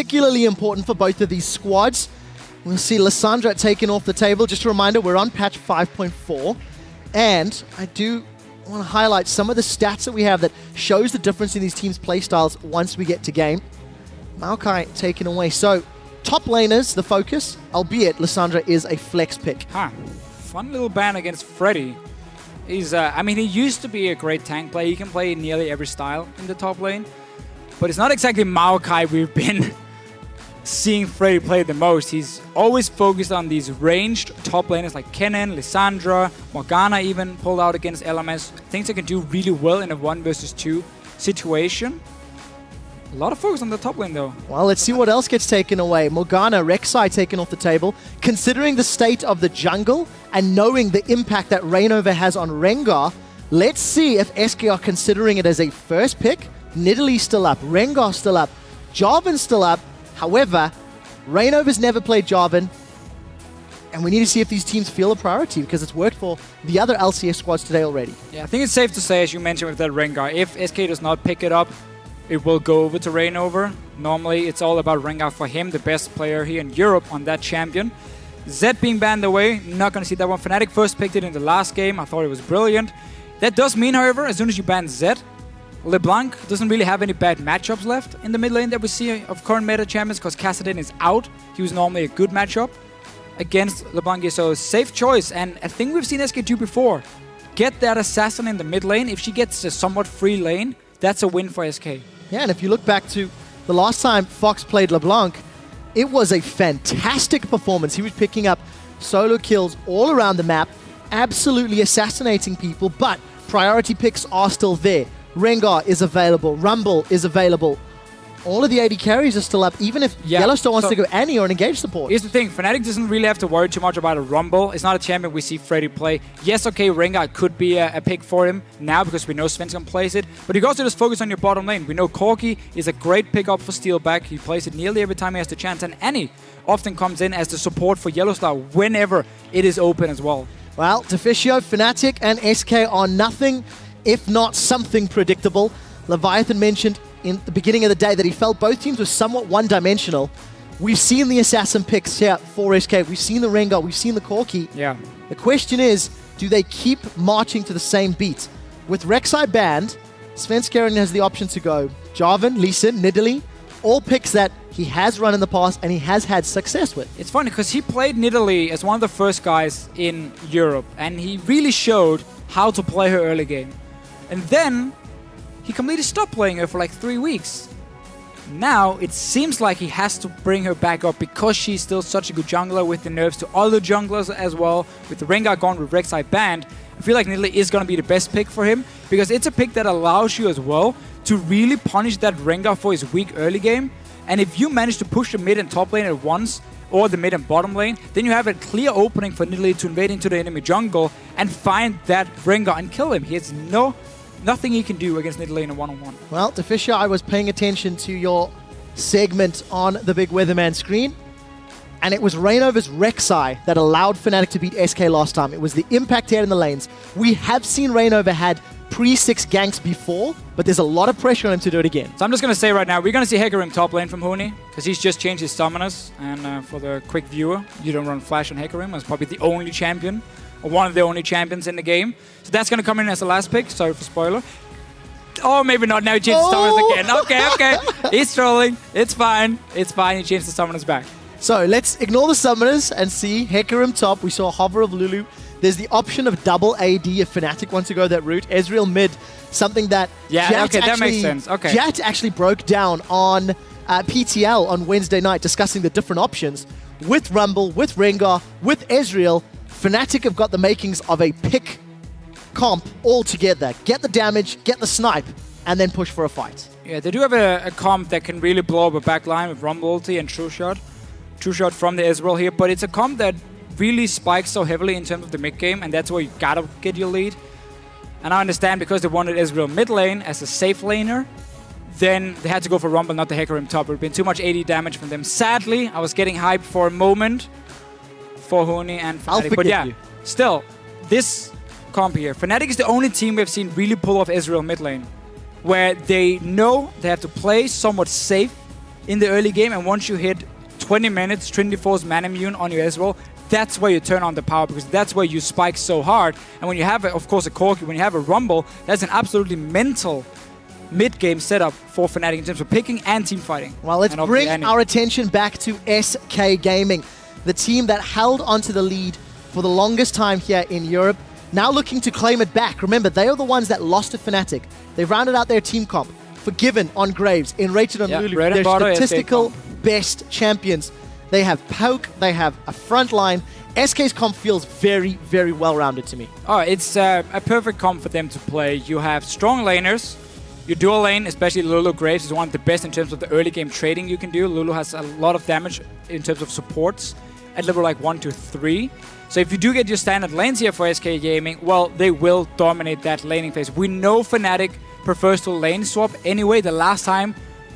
particularly important for both of these squads. We'll see Lissandra taken off the table. Just a reminder, we're on patch 5.4. And I do want to highlight some of the stats that we have that shows the difference in these teams' playstyles once we get to game. Maokai taken away. So, top laners, the focus, albeit Lissandra is a flex pick. Fun little ban against Freddy. He's, I mean, he used to be a great tank player. He can play nearly every style in the top lane. But it's not exactly Maokai we've been seeing Freddy play the most. He's always focused on these ranged top laners like Kennen, Lissandra, Morgana even pulled out against LMS. Things that can do really well in a 1 versus 2 situation. A lot of focus on the top lane though. Well, let's see what else gets taken away. Morgana, Rek'Sai taken off the table. Considering the state of the jungle and knowing the impact that Reignover has on Rengar, let's see if SK are considering it as a first pick. Nidalee still up, Rengar still up, Jarvan still up. However, Reignover's never played Jarvan, and we need to see if these teams feel a priority because it's worked for the other LCS squads today already. Yeah, I think it's safe to say, as you mentioned with that Rengar, if SK does not pick it up, it will go over to Reignover. Normally, it's all about Rengar for him, the best player here in Europe on that champion. Zed being banned away, not going to see that one. Fnatic first picked it in the last game. I thought it was brilliant. That does mean, however, as soon as you ban Zed, LeBLanc doesn't really have any bad matchups left in the mid lane that we see of current meta champions because Kassadin is out. He was normally a good matchup against LeBLanc, so safe choice. And a thing we've seen SK do before, get that assassin in the mid lane. If she gets a somewhat free lane, that's a win for SK. Yeah, and if you look back to the last time Fox played LeBLanc, it was a fantastic performance. He was picking up solo kills all around the map, absolutely assassinating people, but priority picks are still there. Rengar is available, Rumble is available. All of the AD carries are still up, even if YellowStar wants to go Annie or an engage support. Here's the thing, Fnatic doesn't really have to worry too much about a Rumble. It's not a champion we see Freddy play. Yes, okay, Rengar could be a pick for him now because we know Svenskeren plays it, but you can also just focus on your bottom lane. We know Corki is a great pickup for Steelback. He plays it nearly every time he has the chance, and Annie often comes in as the support for YellowStar whenever it is open as well. Well, Deficio, Fnatic, and SK are nothing if not something predictable. Leviathan mentioned in the beginning of the day that he felt both teams were somewhat one-dimensional. We've seen the Assassin picks here for SK. We've seen the Rengar. We've seen the Corki. Yeah. The question is, do they keep marching to the same beat? With Rek'Sai banned, Svenskeren has the option to go Jarvan, Lee Sin, Nidalee, all picks that he has run in the past and he has had success with. It's funny because he played Nidalee as one of the first guys in Europe, and he really showed how to play her early game. And then he completely stopped playing her for like 3 weeks. Now it seems like he has to bring her back up because she's still such a good jungler with the nerfs to other junglers as well. With the Rengar gone, with Rek'Sai banned, I feel like Nidalee is going to be the best pick for him because it's a pick that allows you as well to really punish that Rengar for his weak early game. And if you manage to push the mid and top lane at once, or the mid and bottom lane, then you have a clear opening for Nidalee to invade into the enemy jungle and find that Rengar and kill him. He has nothing he can do against Nidalee in a one-on-one. Well, Deficio, I was paying attention to your segment on the Big Weatherman screen, and it was Reignover's Rek'Sai that allowed Fnatic to beat SK last time. It was the impact he had in the lanes. We have seen Reignover had pre-6 ganks before, but there's a lot of pressure on him to do it again. So I'm just going to say right now, we're going to see Hecarim top lane from Huni, because he's just changed his summoners, and for the quick viewer, you don't run Flash on Hecarim. It's probably the only champion, or one of the only champions in the game. So that's going to come in as the last pick. Sorry for spoiler. Oh, maybe not. Now he changed the summoners again. Okay. He's trolling. It's fine. It's fine. He changed the summoners back. So let's ignore the summoners and see Hecarim top. We saw Hover of Lulu. There's the option of double AD if Fnatic wants to go that route. Ezreal mid, something that that makes sense. Okay. Jat actually broke down on PTL on Wednesday night discussing the different options. With Rumble, with Rengar, with Ezreal, Fnatic have got the makings of a pick comp all together. Get the damage, get the snipe, and then push for a fight. Yeah, they do have a comp that can really blow up a backline with Rumble ulti and True Shot. True Shot from the Ezreal here, but it's a comp that really spikes so heavily in terms of the mid game, and that's where you gotta get your lead. And I understand because they wanted Ezreal mid lane as a safe laner, then they had to go for Rumble, not the Hecarim top. It would have been too much AD damage from them. Sadly, I was getting hyped for a moment for Huni and Fnatic. But yeah, still, this comp here, Fnatic is the only team we've seen really pull off Ezreal mid lane, where they know they have to play somewhat safe in the early game, and once you hit 20 minutes, Trinity Force Man Immune on your Ezreal, that's where you turn on the power, because that's where you spike so hard. And when you have, of course, a Corki, when you have a Rumble, that's an absolutely mental mid-game setup for Fnatic in terms of picking and team fighting. Well, let's bring our attention back to SK Gaming, the team that held onto the lead for the longest time here in Europe, now looking to claim it back. Remember, they are the ones that lost to Fnatic. They've rounded out their team comp. Febiven on Graves, nRated on Lulu. They're statistical best champions. They have poke, they have a front line. SK's comp feels very, very well-rounded to me. Oh, it's a perfect comp for them to play. You have strong laners. Your dual lane, especially Lulu Graves, is one of the best in terms of the early game trading you can do. Lulu has a lot of damage in terms of supports at level like 1 to 3. So if you do get your standard lanes here for SK Gaming, well, they will dominate that laning phase. We know Fnatic prefers to lane swap anyway. The last time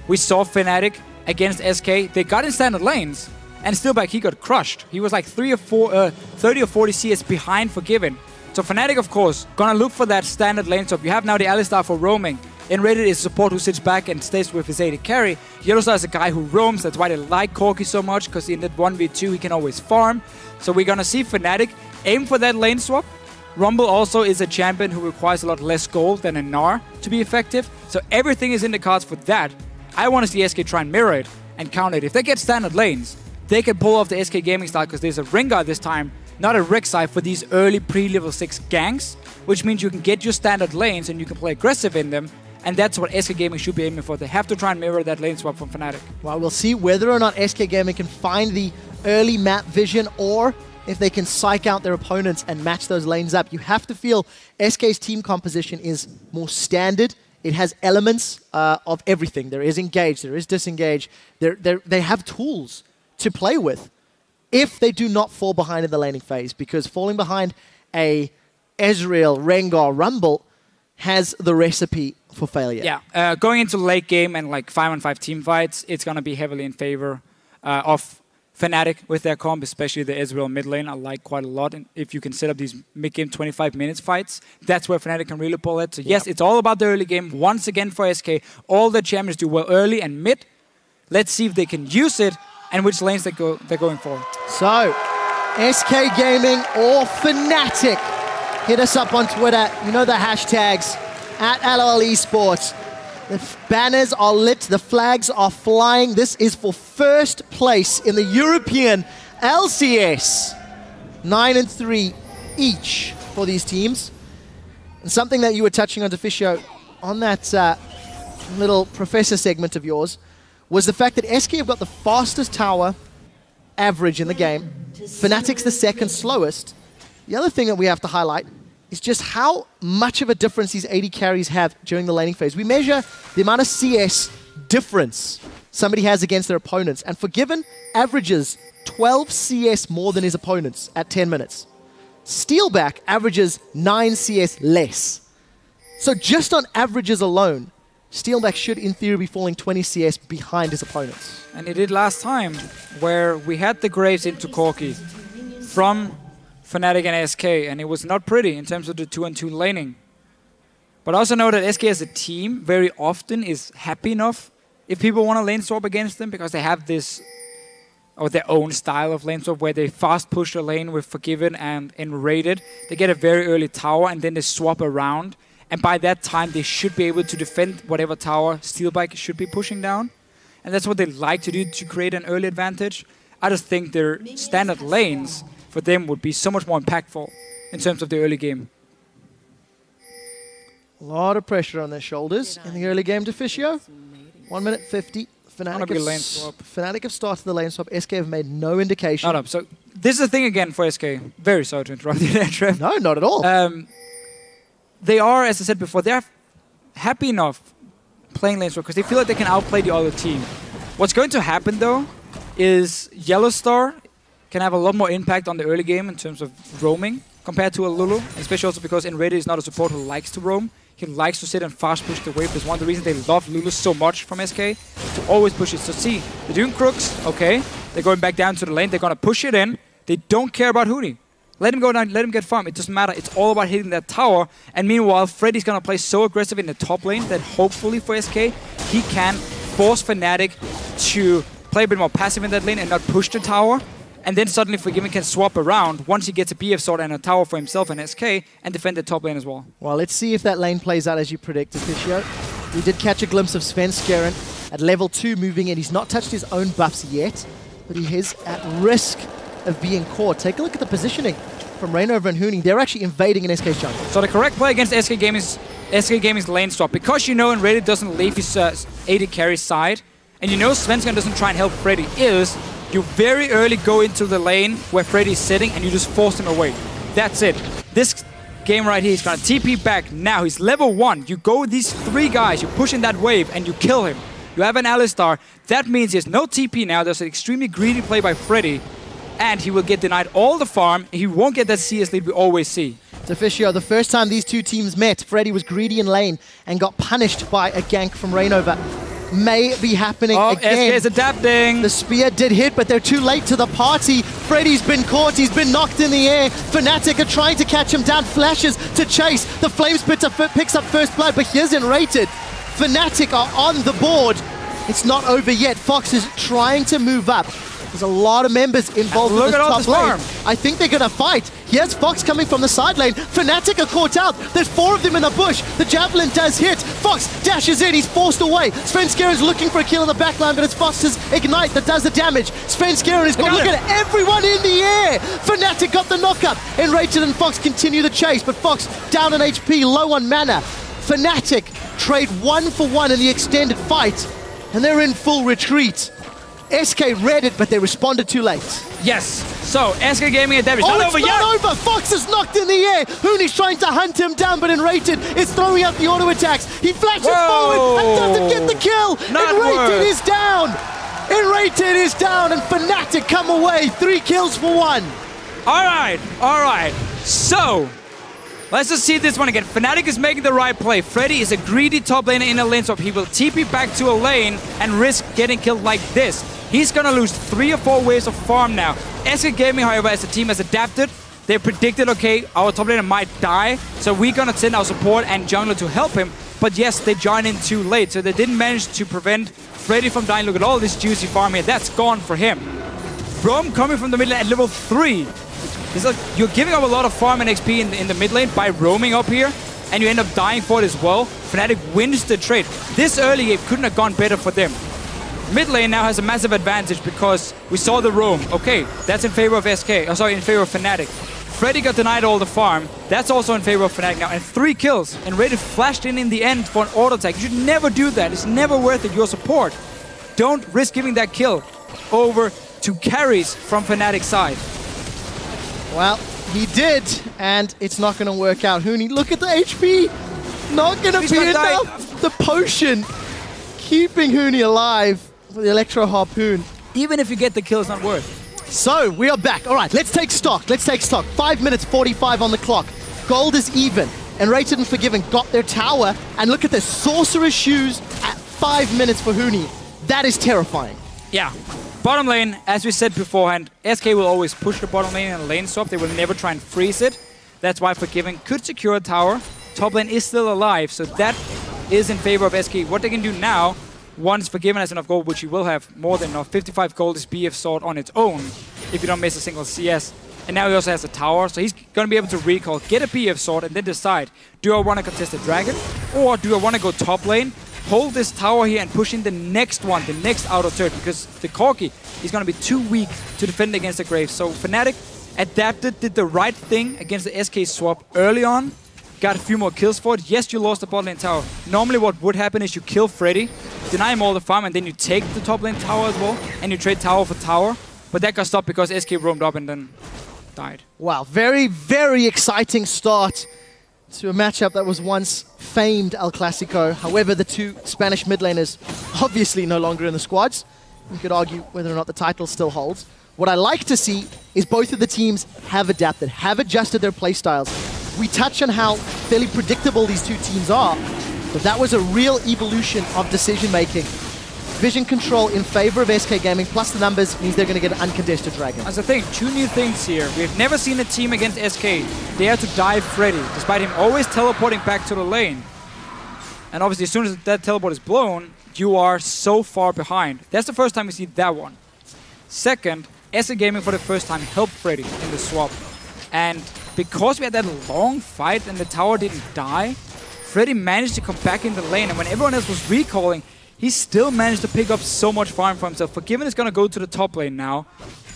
we saw Fnatic against SK, they got in standard lanes, and Steelback, he got crushed. He was like 30 or 40 CS behind Forgiven. So Fnatic, of course, gonna look for that standard lane swap. You have now the Alistar for roaming. nRated is support who sits back and stays with his AD carry. YellowStar is a guy who roams. That's why they like Corki so much, because in that 1v2 he can always farm. So we're gonna see Fnatic aim for that lane swap. Rumble also is a champion who requires a lot less gold than a Gnar to be effective. So everything is in the cards for that. I want to see SK try and mirror it and counter it. If they get standard lanes, they can pull off the SK Gaming style, because there's a Rengar this time, not a Rek'Sai, for these early pre-level 6 ganks, which means you can get your standard lanes and you can play aggressive in them. And that's what SK Gaming should be aiming for. They have to try and mirror that lane swap from Fnatic. Well, we'll see whether or not SK Gaming can find the early map vision, or if they can psych out their opponents and match those lanes up. You have to feel SK's team composition is more standard. It has elements of everything. There is engage, there is disengage. They have tools to play with if they do not fall behind in the laning phase, because falling behind a Ezreal, Rengar, Rumble has the recipe for failure. Yeah, going into late game and like 5-on-5 team fights, it's going to be heavily in favor of Fnatic with their comp, especially the Ezreal mid lane. I like quite a lot. And if you can set up these mid-game 25 minutes fights, that's where Fnatic can really pull it. So yes, it's all about the early game. Once again for SK, all the champions do well early and mid. Let's see if they can use it and which lanes they're going for. So, SK Gaming or Fnatic, hit us up on Twitter. You know the hashtags, @LOL Esports. The banners are lit, the flags are flying. This is for first place in the European LCS. 9-3 each for these teams. And something that you were touching on, Deficio, on that little professor segment of yours, was the fact that SK have got the fastest tower average in the game. Fnatic's the second slowest. The other thing that we have to highlight is just how much of a difference these AD carries have during the laning phase. We measure the amount of CS difference somebody has against their opponents, and Forgiven averages 12 CS more than his opponents at 10 minutes. Steelback averages 9 CS less. So just on averages alone, Steelback should, in theory, be falling 20 CS behind his opponents. And he did last time, where we had the Graves into Corki from Fnatic and SK, and it was not pretty in terms of the 2-on-2 laning. But I also know that SK as a team very often is happy enough if people want to lane swap against them, because they have this, or their own style of lane swap, where they fast push a lane with Forgiven and nRated. They get a very early tower and then they swap around. And by that time, they should be able to defend whatever tower Steelback should be pushing down. And that's what they like to do to create an early advantage. I just think their standard lanes for them would be so much more impactful in terms of the early game. A lot of pressure on their shoulders in the early game, Deficio. 1:50. Fnatic have started the lane swap. SK have made no indication. Not up. So this is the thing again for SK. Very sorry to interrupt you there, Trev. No, not at all. They are, as I said before, they're happy enough playing lane swap because they feel like they can outplay the other team. What's going to happen though is YellowStar can have a lot more impact on the early game in terms of roaming compared to a Lulu, especially also because nRated is not a support who likes to roam. He likes to sit and fast push the wave. That's one of the reasons they love Lulu so much from SK, to always push it. So see, they're doing crooks, okay. They're going back down to the lane. They're going to push it in. They don't care about Huni. Let him go down, let him get farm. It doesn't matter. It's all about hitting that tower. And meanwhile, Freddy's going to play so aggressive in the top lane that hopefully for SK, he can force Fnatic to play a bit more passive in that lane and not push the tower. And then suddenly Forgiven can swap around once he gets a BF sword and a tower for himself and SK and defend the top lane as well. Well, let's see if that lane plays out as you predicted, Deficio. We did catch a glimpse of Svenskeren at level 2 moving in. He's not touched his own buffs yet, but he is at risk of being caught. Take a look at the positioning from Reignover and Huni. They're actually invading an SK jungle. So the correct play against SK Gaming's lane swap, because you know nRated doesn't leave his AD carry side, and you know Svenskeren doesn't try and help Freddy, is you very early go into the lane where Freddy is sitting and you just force him away. That's it. This game right here, he's gonna TP back now. He's level 1. You go with these 3 guys, you push in that wave and you kill him. You have an Alistar. That means he has no TP now. There's an extremely greedy play by Freddy, and he will get denied all the farm. He won't get that CS lead we always see. Deficio, the first time these two teams met, Freddy was greedy in lane and got punished by a gank from Reignover. May be happening again. SK is adapting. The spear did hit, but they're too late to the party. Freddy's been caught. He's been knocked in the air. Fnatic are trying to catch him down. Flashes to chase. The Flamespitter picks up first blood, but here's nRated. Fnatic are on the board. It's not over yet. Fox is trying to move up. There's a lot of members involved in this top lane. I think they're going to fight. Here's Fox coming from the side lane. Fnatic are caught out. There's 4 of them in the bush. The Javelin does hit. Fox dashes in. He's forced away. Svenskeren's looking for a kill in the backline, but it's Fox's Ignite that does the damage. Svenskeren is going to look at everyone in the air. Fnatic got the knockup. nRated and Fox continue the chase, but Fox down on HP, low on mana. Fnatic trade 1 for 1 in the extended fight, and they're in full retreat. SK read it, but they responded too late. Yes. So, SK Gaming at damage. Oh, it's not over! Fox is knocked in the air! Huni's trying to hunt him down, but nRated is throwing out the auto attacks. He flashes forward and doesn't get the kill! nRated is down! nRated is down, and Fnatic come away. 3 kills for 1. Alright. So, let's just see this one again. Fnatic is making the right play. Freddy is a greedy top laner in a lane swap. He will TP back to a lane and risk getting killed like this. He's gonna lose 3 or 4 waves of farm now. SK Gaming, however, as a team has adapted. They predicted, okay, our top laner might die, so we're gonna send our support and jungler to help him. But yes, they joined in too late, so they didn't manage to prevent Freddy from dying. Look at all this juicy farm here. That's gone for him. Braum coming from the middle at level 3. It's like you're giving up a lot of farm and XP in the mid lane by roaming up here, and you end up dying for it as well. Fnatic wins the trade. This early game couldn't have gone better for them. Mid lane now has a massive advantage because we saw the roam. Okay, that's in favor of SK. Oh, sorry, in favor of Fnatic. Freddy got denied all the farm. That's also in favor of Fnatic now. And 3 kills. And nRated flashed in the end for an auto attack. You should never do that. It's never worth it. Your support. Don't risk giving that kill over to carries from Fnatic's side. Well, he did, and it's not going to work out. Huni, look at the HP. Not going to be enough. The potion keeping Huni alive for the Electro Harpoon. Even if you get the kill, it's not worth. So, we are back. All right, let's take stock. 5 minutes 45 on the clock. Gold is even. nRated and Forgiven got their tower, and look at this. Sorcerer's Shoes at 5 minutes for Huni. That is terrifying. Yeah. Bottom lane, as we said beforehand, SK will always push the bottom lane in a lane swap. They will never try and freeze it. That's why Forgiven could secure a tower. Top lane is still alive, so that is in favor of SK. What they can do now, once Forgiven has enough gold, which he will have more than enough, 55 gold is BF sword on its own, if you don't miss a single CS. And now he also has a tower, so he's going to be able to recall, get a BF sword, and then decide, do I want to contest the dragon, or do I want to go top lane, hold this tower here and push in the next one, the next outer turret, because the Corki is going to be too weak to defend against the Graves. So Fnatic adapted, did the right thing against the SK swap early on, got a few more kills for it. Yes, you lost the bot lane tower. Normally what would happen is you kill Freddy, deny him all the farm, and then you take the top lane tower as well, and you trade tower for tower. But that got stopped because SK roamed up and then died. Wow, very, very exciting start to a matchup that was once famed El Clasico. However, the 2 Spanish mid laners obviously no longer in the squads. You could argue whether or not the title still holds. What I like to see is both of the teams have adapted, have adjusted their playstyles. We touch on how fairly predictable these 2 teams are, but that was a real evolution of decision-making. Vision control in favor of SK Gaming, plus the numbers means they're going to get an uncontested dragon. As I think, 2 new things here. We've never seen a team against SK dare to dive Freddy, despite him always teleporting back to the lane. And obviously, as soon as that teleport is blown, you are so far behind. That's the first time we see that one. Second, SK Gaming for the first time helped Freddy in the swap. And because we had that long fight and the tower didn't die, Freddy managed to come back in the lane. And when everyone else was recalling, he still managed to pick up so much farm for himself. Febiven is going to go to the top lane now.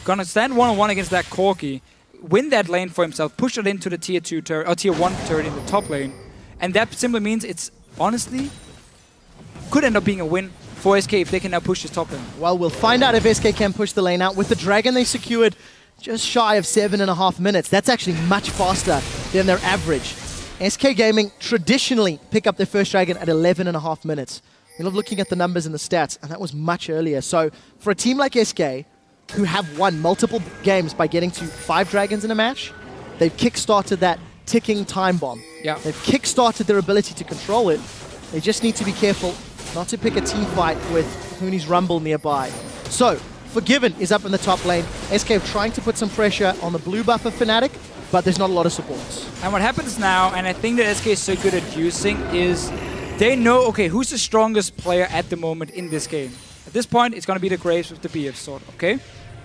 Going to stand one-on-one against that Corki, win that lane for himself, push it into the tier 2 turret, or tier 1 turret in the top lane. And that simply means it's honestly could end up being a win for SK if they can now push this top lane. Well, we'll find out if SK can push the lane out. With the Dragon they secured just shy of 7.5 minutes. That's actually much faster than their average. SK Gaming traditionally pick up their first Dragon at 11.5 minutes. We love looking at the numbers and the stats, and that was much earlier. So for a team like SK, who have won multiple games by getting to 5 Dragons in a match, they've kick-started that ticking time bomb. Yeah. They've kick-started their ability to control it. They just need to be careful not to pick a team fight with Huni's Rumble nearby. So, Febiven is up in the top lane. SK trying to put some pressure on the blue buff of Fnatic, but there's not a lot of support. And what happens now, and I think that SK is so good at using, is they know, okay, who's the strongest player at the moment in this game? At this point, it's going to be the Graves with the BF sword, okay?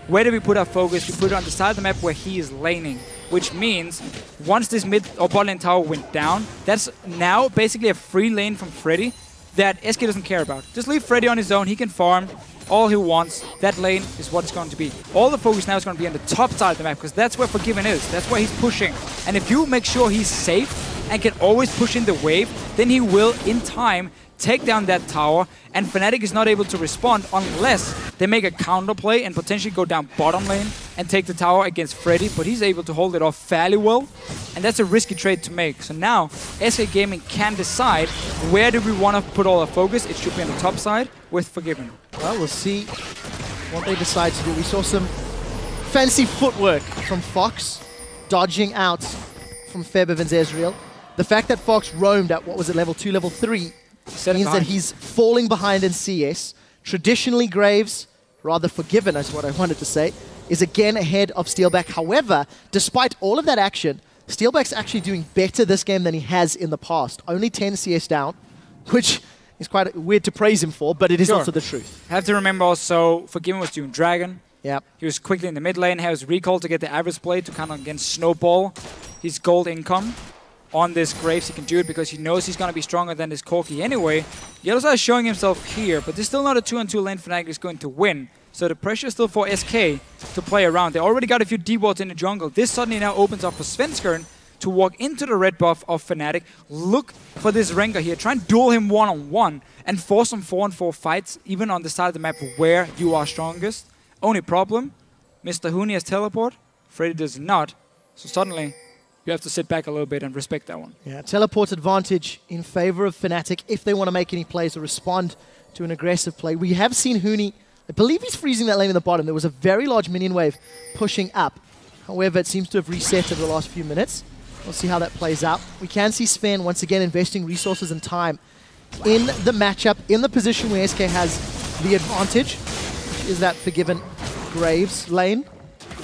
Where do we put our focus? We put it on the side of the map where he is laning, which means once this mid or bot lane tower went down, that's now basically a free lane from Freddy that SK doesn't care about. Just leave Freddy on his own, he can farm all he wants. That lane is what it's going to be. All the focus now is going to be on the top side of the map because that's where Febiven is. That's where he's pushing. And if you make sure he's safe and can always push in the wave, then he will, in time, take down that tower, and Fnatic is not able to respond unless they make a counter play and potentially go down bottom lane and take the tower against Freddy, but he's able to hold it off fairly well, and that's a risky trade to make. So now, SK Gaming can decide where do we want to put all our focus. It should be on the top side with Febiven. Well, we'll see what they decide to do. We saw some fancy footwork from Fox, dodging out from Febiven's Ezreal. The fact that Fox roamed at, what was it, level 2, level 3, means that he's falling behind in CS. Traditionally, Graves, rather Febiven is what I wanted to say, is again ahead of Steelback. However, despite all of that action, Steelback's actually doing better this game than he has in the past. Only 10 CS down, which is quite weird to praise him for, but it is also the truth. Have to remember also, Febiven was doing Dragon. Yep. He was quickly in the mid lane, has recall to get the average play to kind of again snowball his gold income. On this Graves, he can do it because he knows he's going to be stronger than this Corki anyway. YellowStar is showing himself here, but there's still not a 2-on-2 lane Fnatic is going to win. So the pressure is still for SK to play around. They already got a few D-wards in the jungle. This suddenly now opens up for Svenskeren to walk into the red buff of Fnatic. Look for this Rengar here. Try and duel him one-on-one and force some 4-on-4 fights, even on the side of the map where you are strongest. Only problem, Mr. Huni has teleport. Freddy does not. So suddenly, you have to sit back a little bit and respect that one. Yeah, teleport advantage in favor of Fnatic if they want to make any plays or respond to an aggressive play. We have seen Huni, I believe he's freezing that lane in the bottom. There was a very large minion wave pushing up. However, it seems to have reset over the last few minutes. We'll see how that plays out. We can see Sven once again investing resources and time in the matchup, in the position where SK has the advantage, which is that Febiven Graves lane.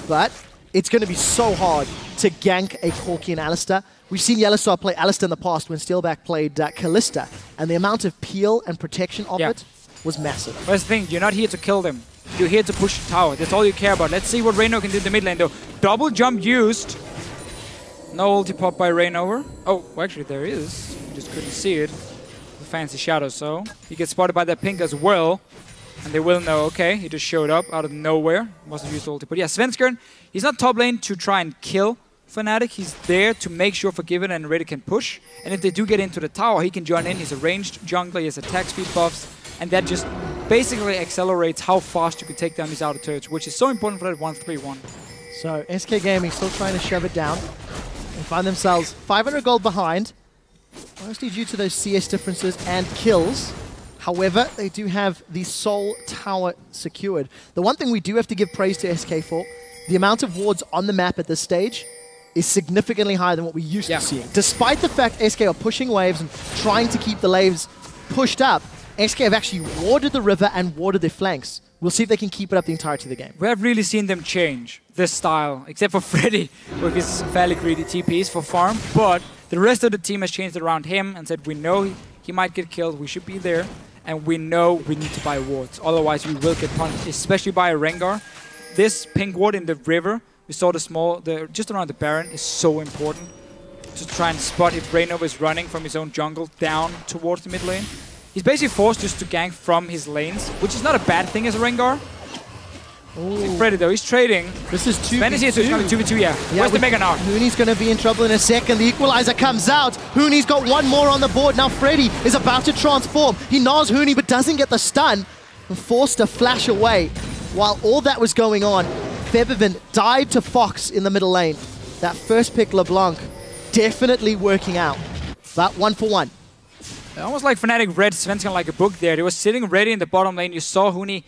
But it's going to be so hard to gank a Corki and Alistar. We've seen YellowStar play Alistar in the past when Steelback played Kalista, and the amount of peel and protection of it was massive. But that's the thing, you're not here to kill them. You're here to push the tower. That's all you care about. Let's see what Reignover can do in the mid lane, though. Double jump used. No ulti pop by Reignover. Oh, well, actually there is. You just couldn't see it. The fancy shadow, so. He gets spotted by that pink as well. And they will know, okay, he just showed up out of nowhere. Wasn't used ulti. But yeah, Svenskeren, he's not top lane to try and kill Fnatic. He's there to make sure Febiven and nRated can push. And if they do get into the tower, he can join in. He's a ranged jungler, he has attack speed buffs. And that just basically accelerates how fast you can take down these outer turrets, which is so important for that 1-3-1. So SK Gaming still trying to shove it down. And find themselves 500 gold behind. Mostly due to those CS differences and kills. However, they do have the Soul Tower secured. The one thing we do have to give praise to SK for, the amount of wards on the map at this stage is significantly higher than what we used to see. Despite the fact SK are pushing waves and trying to keep the waves pushed up, SK have actually warded the river and warded their flanks. We'll see if they can keep it up the entirety of the game. We have really seen them change this style, except for Freddy with his fairly greedy TPs for farm, but the rest of the team has changed around him and said, we know He might get killed. We should be there. And we know we need to buy wards. Otherwise, we will get punished, especially by a Rengar. This pink ward in the river, we saw just around the Baron, is so important to try and spot if Reignover is running from his own jungle down towards the mid lane. He's basically forced just to gank from his lanes, which is not a bad thing as a Rengar. Freddy though, he's trading. This is 2v2. Sven is here, so it's going to be 2v2, yeah. Where's the Mega Gnar? Huni's going to be in trouble in a second. The equalizer comes out. Huni's got one more on the board. Now Freddy is about to transform. He gnaws Huni but doesn't get the stun. And forced to flash away. While all that was going on, Febiven died to Fox in the middle lane. That first pick LeBLanc definitely working out. That 1-for-1. Almost like Fnatic read Svenskeren like a book there. They were sitting ready in the bottom lane. You saw Huni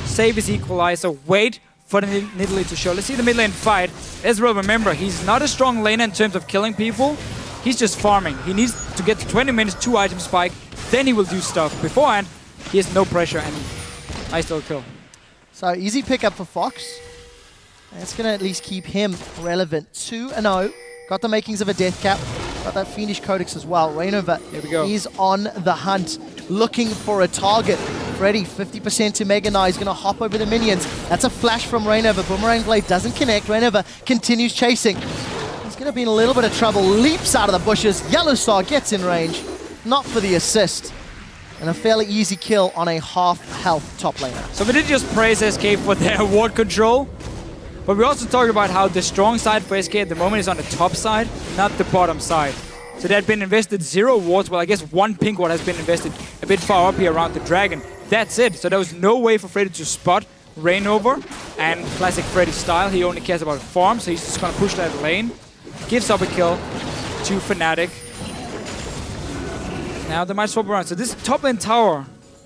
save his equalizer, wait for the Nidalee to show. Let's see the mid lane fight. Ezreal, remember, he's not a strong laner in terms of killing people. He's just farming. He needs to get to 20 minutes, 2 item spike, then he will do stuff. Beforehand, he has no pressure and I still kill. So easy pickup for Fox. That's going to at least keep him relevant. 2-0. Got the makings of a death cap. Got that Fiendish Codex as well. Reignover is on the hunt, looking for a target. Freddy, 50% to Mega Gnar. He's going to hop over the minions. That's a flash from Reignover. Boomerang Blade doesn't connect. Reignover continues chasing. He's going to be in a little bit of trouble. Leaps out of the bushes. YellowStar gets in range. Not for the assist. And a fairly easy kill on a half-health top laner. So we did just praise SK for their ward control. But we also talked about how the strong side for SK at the moment is on the top side, not the bottom side. So there had been invested 0 wards. Well, I guess 1 pink ward has been invested a bit far up here around the dragon. That's it. So there was no way for Freddy to spot Reignover. And classic Freddy style, he only cares about farm, so he's just going to push that lane. Gives up a kill to Fnatic. Now they might swap around. So this top lane tower...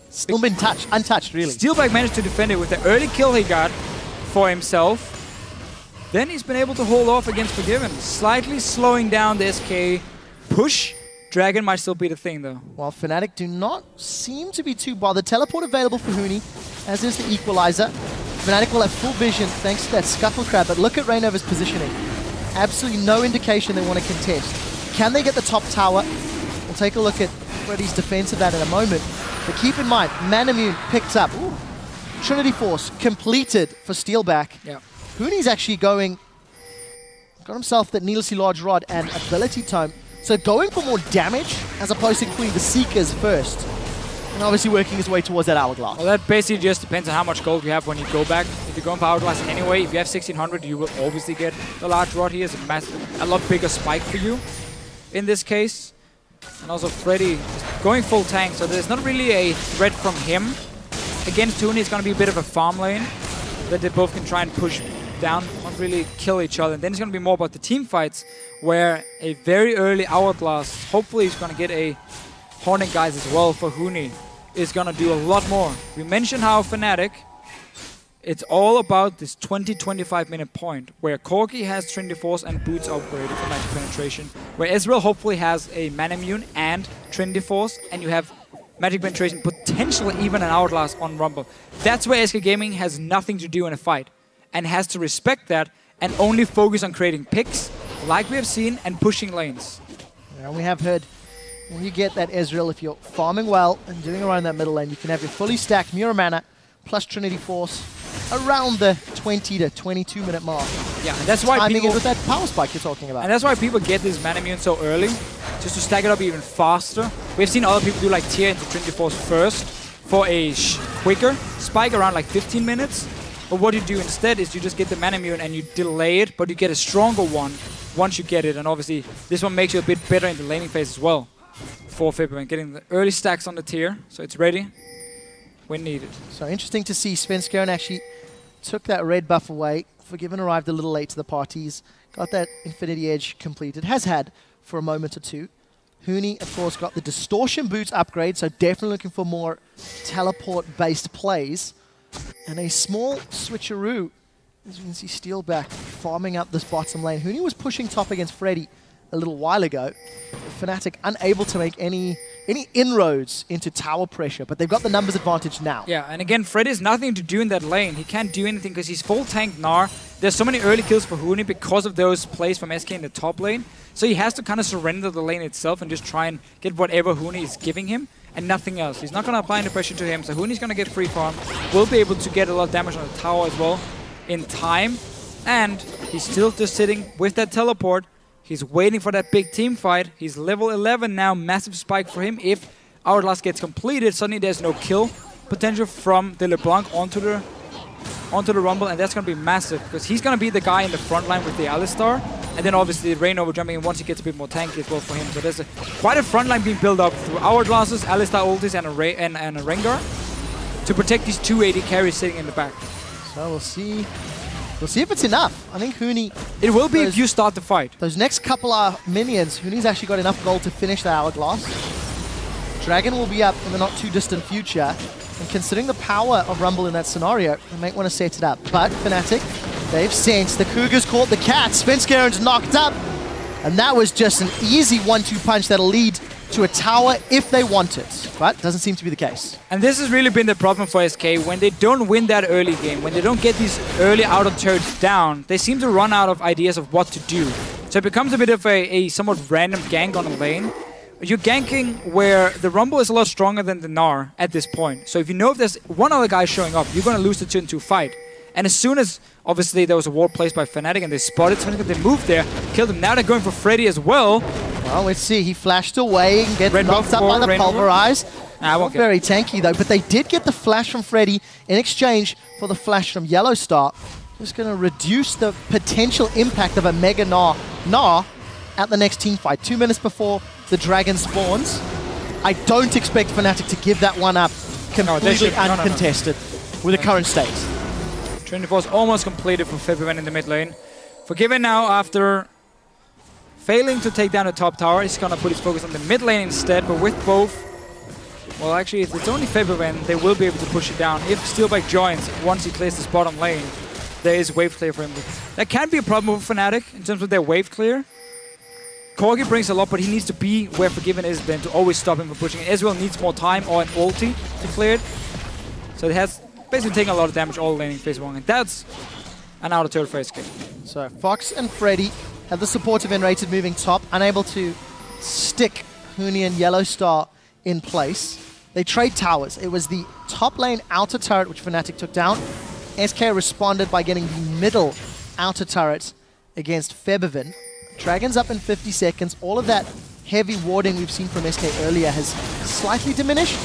Still been untouched, really. Steelback managed to defend it with the early kill he got for himself. Then he's been able to hold off against Febiven, slightly slowing down the SK push. Dragon might still be the thing, though. Well, Fnatic do not seem to be too bothered. Teleport available for Huni, as is the equalizer. Fnatic will have full vision thanks to that Scuttle Crab, but look at Reignover's positioning. Absolutely no indication they want to contest. Can they get the top tower? We'll take a look at Freddy's defense of that in a moment. But keep in mind, Manamune picked up. Ooh. Trinity Force completed for Steelback. Yeah. Huni's actually got himself that needlessly large rod and ability tome. So going for more damage as opposed to including the Seekers first. And obviously working his way towards that Hourglass. Well, that basically just depends on how much gold you have when you go back. If you're going for Hourglass anyway, if you have 1600, you will obviously get the large rod here. It's a lot bigger spike for you in this case. And also Freddy going full tank, so there's not really a threat from him. Against Huni, it's going to be a bit of a farm lane that they both can try and push down, not really kill each other. And then it's going to be more about the team fights, where a very early Hourglass, hopefully he's going to get a Hornet guys as well for Huni, is going to do a lot more. We mentioned how Fnatic, it's all about this 20-25 minute point, where Corki has Trinity Force and Boots upgraded for magic penetration, where Ezreal hopefully has a Manamune and Trinity Force, and you have magic penetration, potentially even an Hourglass on Rumble. That's where SK Gaming has nothing to do in a fight, and has to respect that and only focus on creating picks, like we have seen, and pushing lanes. And we have heard, when you get that Ezreal, if you're farming well and doing around that middle lane, you can have your fully stacked Mirror Mana plus Trinity Force around the 20 to 22 minute mark. Yeah, and that's why timing people... it with that power spike you're talking about. And that's why people get this Manamune so early, just to stack it up even faster. We've seen other people do like tier into Trinity Force first for a quicker spike around like 15 minutes. But what you do instead is you just get the Manamune and you delay it, but you get a stronger one once you get it. And obviously, this one makes you a bit better in the laning phase as well for Febiven, getting the early stacks on the tier, so it's ready when needed. So interesting to see Svenskeren actually took that red buff away. Febiven arrived a little late to the parties, got that Infinity Edge completed, has had for a moment or two. Huni, of course, got the Distortion Boots upgrade, so definitely looking for more teleport-based plays. And a small switcheroo, as you can see Steelback farming up this bottom lane. Huni was pushing top against Freddy a little while ago. Fnatic unable to make any any inroads into tower pressure, but they've got the numbers advantage now. Yeah, and again, Fred has nothing to do in that lane. He can't do anything because he's full tank Gnar. There's so many early kills for Huni because of those plays from SK in the top lane. So he has to kind of surrender the lane itself and just try and get whatever Huni is giving him and nothing else. He's not going to apply any pressure to him, so Huni's going to get free farm. Will be able to get a lot of damage on the tower as well in time. And he's still just sitting with that teleport. He's waiting for that big team fight. He's level 11 now, massive spike for him. If Hourglass gets completed, suddenly there's no kill potential from the LeBLanc onto the Rumble, and that's going to be massive because he's going to be the guy in the front line with the Alistar, and then obviously Reignover jumping in once he gets a bit more tanky as well for him. So there's quite a front line being built up through Hourglasses, Alistar ultis, and a Rengar to protect these 2 AD carries sitting in the back. So we'll see. We'll see if it's enough. I think Huni... It will be if you start the fight. Those next couple of minions, Huni's actually got enough gold to finish the Hourglass. Dragon will be up in the not-too-distant future. And considering the power of Rumble in that scenario, they might want to set it up. But Fnatic, they've sensed the Cougar's caught the cat. Svenskeren's knocked up. And that was just an easy 1-2 punch that'll lead to a tower if they want it. But doesn't seem to be the case. And this has really been the problem for SK. When they don't win that early game, when they don't get these early outer turrets down, they seem to run out of ideas of what to do. So it becomes a bit of a somewhat random gank on a lane. You're ganking where the Rumble is a lot stronger than the Gnar at this point. So if you know if there's one other guy showing up, you're going to lose the 2-2 fight. And as soon as, obviously, there was a ward placed by Fnatic and they spotted Svenskeren, they moved there, killed him. Now they're going for Freddy as well. Well, let's see. He flashed away and get knocked up by the Pulverize. Not very tanky, though. But they did get the flash from Freddy in exchange for the flash from YellowStar. Just going to reduce the potential impact of a Mega Gnar at the next team fight. 2 minutes before the Dragon spawns. I don't expect Fnatic to give that one up completely uncontested with the current state. Trinity Force almost completed for Febiven in the mid lane. Forgiven now after failing to take down the top tower. He's going to put his focus on the mid lane instead, but with both... Well, actually, if it's only Febiven, they will be able to push it down. If Steelback joins, once he clears this bottom lane, there is wave clear for him. That can be a problem for Fnatic in terms of their wave clear. Corki brings a lot, but he needs to be where Forgiven is then to always stop him from pushing it. Ezreal needs more time or an ulti to clear it. So it has basically taken a lot of damage all laning phase 1, and that's an outer turret for SK. So Fox and Freddy have the support of nRated moving top, unable to stick Huni and YellowStar in place. They trade towers. It was the top lane outer turret which Fnatic took down. SK responded by getting the middle outer turret against Febiven. Dragon's up in 50 seconds. All of that heavy warding we've seen from SK earlier has slightly diminished,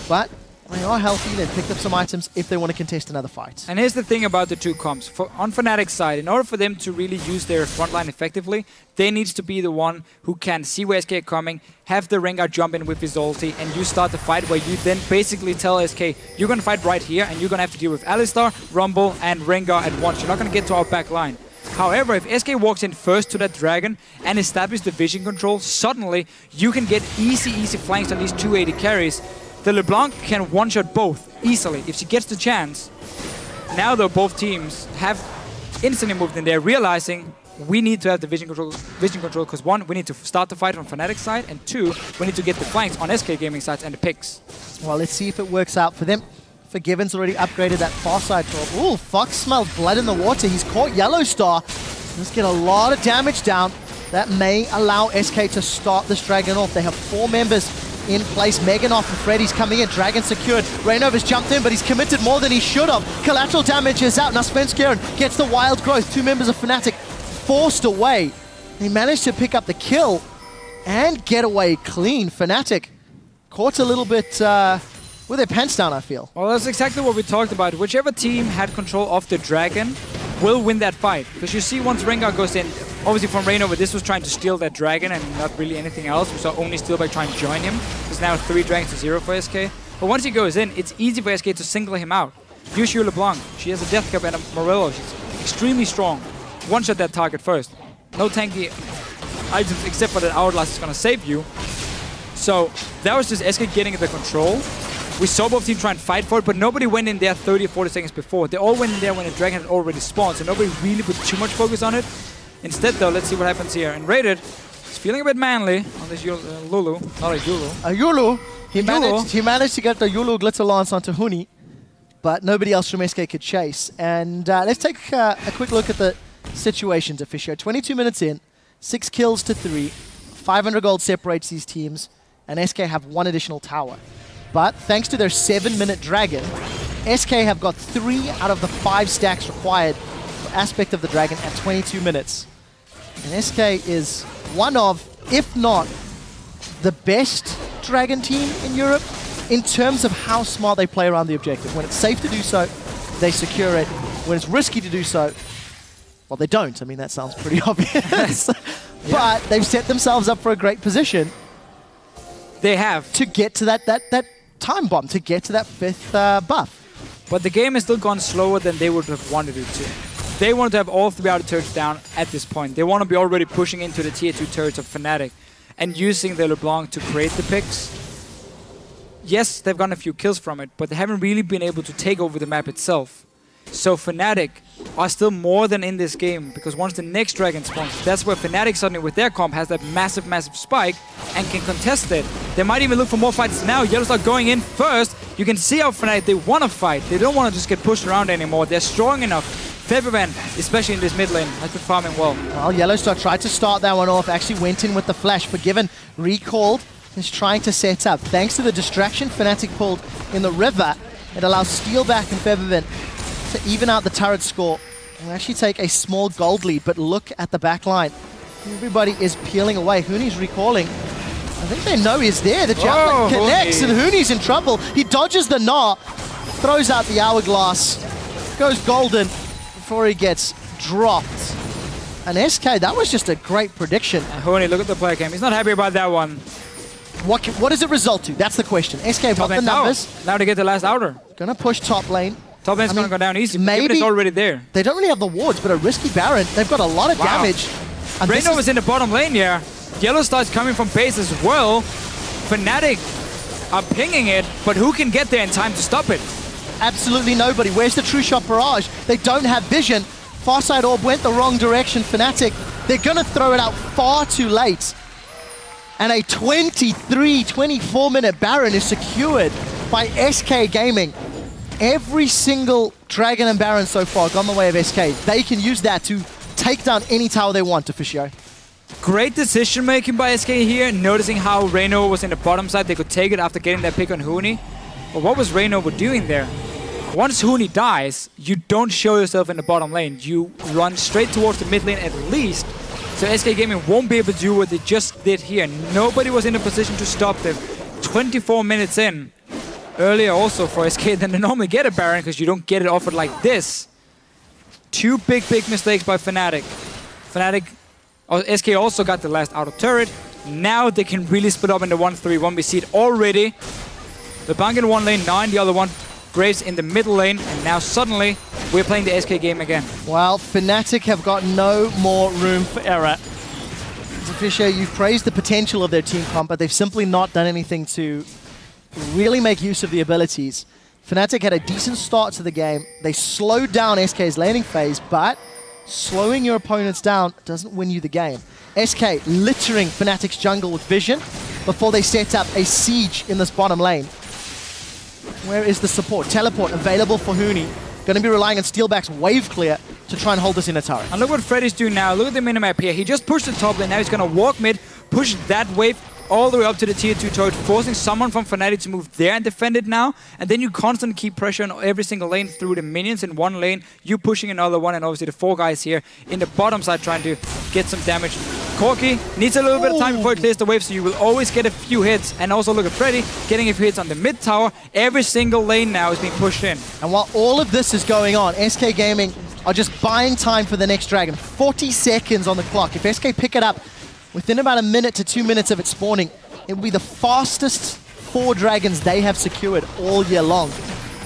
but they are healthy. They've picked up some items if they want to contest another fight. And here's the thing about the two comps. On Fnatic's side, in order for them to really use their front line effectively, they need to be the one who can see where SK are coming, have the Rengar jump in with his ulti, and you start the fight where you then basically tell SK, you're going to fight right here, and you're going to have to deal with Alistar, Rumble, and Rengar at once. You're not going to get to our back line. However, if SK walks in first to that Dragon and establishes the vision control, suddenly you can get easy flanks on these 2 AD carries. The LeBLanc can one-shot both easily if she gets the chance. Now though, both teams have instantly moved in there, realizing we need to have the vision control because 1, we need to start the fight from Fnatic's side, and 2, we need to get the flanks on SK Gaming sides and the picks. Well, let's see if it works out for them. Forgiven's already upgraded that far side drop. Ooh, Fox smelled blood in the water. He's caught YellowStar. Let's get a lot of damage down. That may allow SK to start this Dragon off. They have 4 members in place. Meganov and Freddy's coming in. Dragon secured. Reignover's jumped in, but he's committed more than he should have. Collateral damage is out. Now Svenskeren gets the wild growth. 2 members of Fnatic forced away. He managed to pick up the kill and get away clean. Fnatic caught a little bit with their pants down, I feel. Well, that's exactly what we talked about. Whichever team had control of the Dragon will win that fight. Because you see once Rengar goes in, obviously from Reignover, this was trying to steal that Dragon and not really anything else. We saw only Steelback trying to join him. There's now 3 dragons to 0 for SK. But once he goes in, it's easy for SK to single him out. Use your LeBLanc. She has a Death Cup and a Morello. She's extremely strong. One-shot that target first. No tanky items except for that Hourglass is going to save you. So that was just SK getting the control. We saw both teams try and fight for it, but nobody went in there 30 or 40 seconds before. They all went in there when the Dragon had already spawned, so nobody really put too much focus on it. Instead, though, let's see what happens here. nRated He's feeling a bit manly on this Lulu. Not a Yulu. A Yulu. He managed to get the Yulu Glitter Lance onto Huni, but nobody else from SK could chase. And let's take a quick look at the situation, Deficio. 22 minutes in, 6 kills to 3. 500 gold separates these teams, and SK have 1 additional tower. But thanks to their 7-minute dragon, SK have got 3 out of the 5 stacks required for aspect of the dragon at 22 minutes. And SK is one of, if not the best dragon team in Europe in terms of how smart they play around the objective. When it's safe to do so, they secure it. When it's risky to do so, well, they don't. I mean, that sounds pretty obvious. But they've set themselves up for a great position. They have. To get to that time bomb, to get to that 5th buff. But the game has still gone slower than they would have wanted it to. They wanted to have all 3 outer turrets down at this point. They want to be already pushing into the tier 2 turrets of Fnatic and using the LeBLanc to create the picks. Yes, they've gotten a few kills from it, but they haven't really been able to take over the map itself. So Fnatic are still more than in this game, because once the next dragon spawns, that's where Fnatic suddenly with their comp has that massive, massive spike and can contest it. They might even look for more fights now. YellowStar going in first. You can see how Fnatic, they want to fight. They don't want to just get pushed around anymore. They're strong enough. Febiven, especially in this mid lane, has been farming well. Well, YellowStar tried to start that one off, actually went in with the flash. Forgiven, recalled, is trying to set up. Thanks to the distraction Fnatic pulled in the river, it allows Steelback and Febiven to even out the turret score and actually take a small gold lead. But look at the back line. Everybody is peeling away. Huni's recalling. I think they know he's there. The javelin connects and Huni's in trouble. He dodges the Gnar, throws out the hourglass, goes golden before he gets dropped. And SK, that was just a great prediction. And Huni, look at the player cam. He's not happy about that one. What does it result to? That's the question. SK got the numbers. Now to get the last outer. Gonna push top lane. Top lane's going to go down easy. Maybe it's already there. They don't really have the wards, but a risky Baron. They've got a lot of damage. Reignover's in the bottom lane here. YellowStar's coming from base as well. Fnatic are pinging it, but who can get there in time to stop it? Absolutely nobody. Where's the true shot barrage? They don't have vision. Farside Orb went the wrong direction. Fnatic, they're going to throw it out far too late. And a 24-minute Baron is secured by SK Gaming. Every single Dragon and Baron so far gone the way of SK. They can use that to take down any tower they want, Deficio. Great decision making by SK here, noticing how Reignover was in the bottom side. They could take it after getting that pick on Huni. But what was Reignover doing there? Once Huni dies, you don't show yourself in the bottom lane. You run straight towards the mid lane at least. So SK Gaming won't be able to do what they just did here. Nobody was in a position to stop them. 24 minutes in. Earlier also for SK than they normally get a Baron, because you don't get it offered like this. 2 big mistakes by Fnatic. SK also got the last outer turret. Now they can really split up in the 1-3-1. We see it already. LeBLanc in one lane, now in the other one. Graves in the middle lane, and now suddenly we're playing the SK game again. Well, Fnatic have got no more room for error. Deficio, you've praised the potential of their team comp, but they've simply not done anything to really make use of the abilities. Fnatic had a decent start to the game. They slowed down SK's laning phase, but slowing your opponents down doesn't win you the game. SK littering Fnatic's jungle with vision before they set up a siege in this bottom lane. Where is the support? Teleport available for Huni. Going to be relying on Steelback's wave clear to try and hold this in a turret. And look what Freddy's doing now. Look at the minimap here. He just pushed the top lane. Now he's going to walk mid, push that wave all the way up to the tier 2 turret, forcing someone from Fnatic to move there and defend it now. And then you constantly keep pressure on every single lane through the minions in one lane, you pushing another one, and obviously the 4 guys here in the bottom side trying to get some damage. Corki needs a little bit of time before he clears the wave, so you will always get a few hits. And also look at Freddy getting a few hits on the mid tower. Every single lane now is being pushed in. And while all of this is going on, SK Gaming are just buying time for the next dragon. 40 seconds on the clock. If SK pick it up within about a minute to 2 minutes of it spawning, it will be the fastest 4 dragons they have secured all year long.